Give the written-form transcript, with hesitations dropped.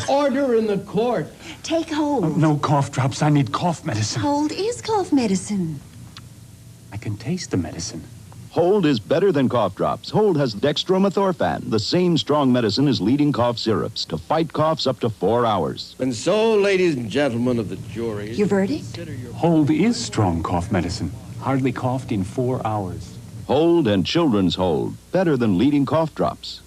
Order in the court. Take hold. No cough drops. I need cough medicine. Hold is cough medicine. I can taste the medicine. Hold is better than cough drops. Hold has dextromethorphan, the same strong medicine as leading cough syrups, to fight coughs up to 4 hours. And so, ladies and gentlemen of the jury... Your verdict? Hold is strong cough medicine. Hardly coughed in 4 hours. Hold and Children's Hold, better than leading cough drops.